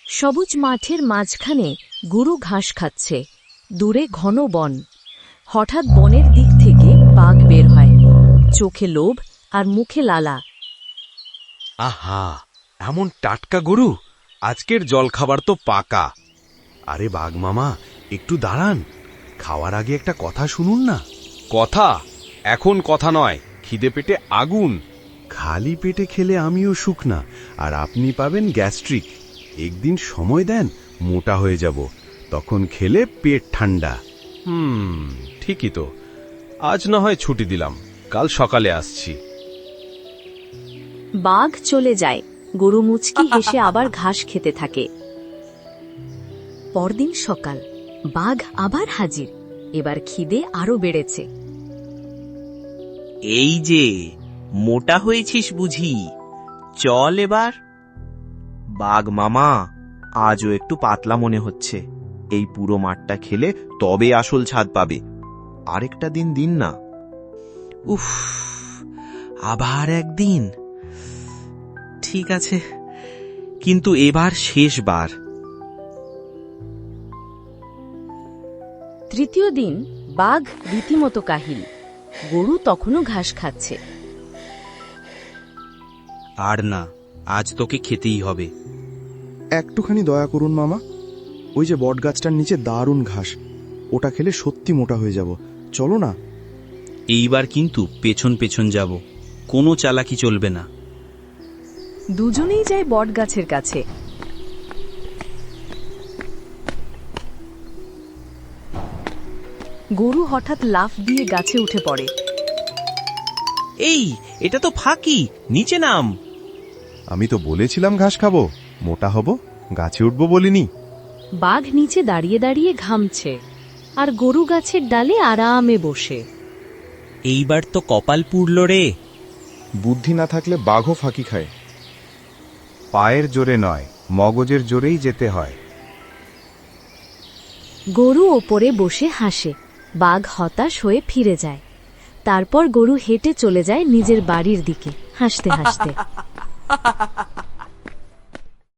সবুজ মাঠের মাঝখানে গরু ঘাস খাচ্ছে। দূরে ঘন বন। হঠাৎ বনের দিক থেকে বাঘ বের হয়, চোখে লোভ আর মুখে লালা। আহা, এমন টাটকা গরু! আজকের জলখাবার তো পাকা। আরে বাঘ মামা, একটু দাঁড়ান। খাওয়ার আগে একটা কথা শুনুন না। কথা? এখন কথা নয়, খিদে পেটে আগুন। খালি পেটে খেলে আমিও শুকনা, আর আপনি পাবেন গ্যাস্ট্রিক। একদিন সময় দেন, মোটা হয়ে যাব। তখন খেলে পেট ঠান্ডা। ঠিকই তো। আজ না হয় ছুটি দিলাম, কাল সকালে আসছি। বাঘ চলে যায়। গরু মুচকি হেসে আবার ঘাস খেতে থাকে। পরদিন সকাল। বাঘ আবার হাজির। এবার খিদে আরো বেড়েছে। এই যে, মোটা হয়েছিস বুঝি? চল এবার। বাঘ মামা, আজও একটু পাতলা মনে হচ্ছে। এই পুরো মাঠটা খেলে তবে আসল স্বাদ পাবে। আরেকটা দিন দিন না। উফ, আবার একদিন। ঠিক আছে, কিন্তু এবার শেষবার। তৃতীয় দিন বাঘ রীতিমতো কাহিল। গরু তখনও ঘাস খাচ্ছে। আর না, আজ তোকে খেতেই হবে। একটুখানি দয়া করুন মামা। ওই যে বটগাছটার নিচে দারুণ ঘাস, ওটা খেলে সত্যি মোটা হয়ে যাব। চলো না। এইবার কিন্তু পেছন পেছন যাব, কোনো চালাকি চলবে না। দুজনেই যায় বটগাছের কাছে। গরু হঠাৎ লাফ দিয়ে গাছে উঠে পড়ে। এই, এটা তো ফাঁকি, নিচে নাম। আমি তো বলেছিলাম ঘাস খাবো, মোটা হব, গাছে উঠবো বলিনি। বাঘ নিচে দাঁড়িয়ে দাঁড়িয়ে ঘামছে, আর গরু গাছের ডালে আরামে বসে। এইবার তো কপাল পুড়ল রে। বুদ্ধি না থাকলে বাঘও ফাঁকি খায়। পায়ের জোরে নয়, মগজের জোরেই যেতে হয়। গরু ওপরে বসে হাসে। বাঘ হতাশ হয়ে ফিরে যায়। তারপর গরু হেঁটে চলে যায় নিজের বাড়ির দিকে, হাসতে হাসতে।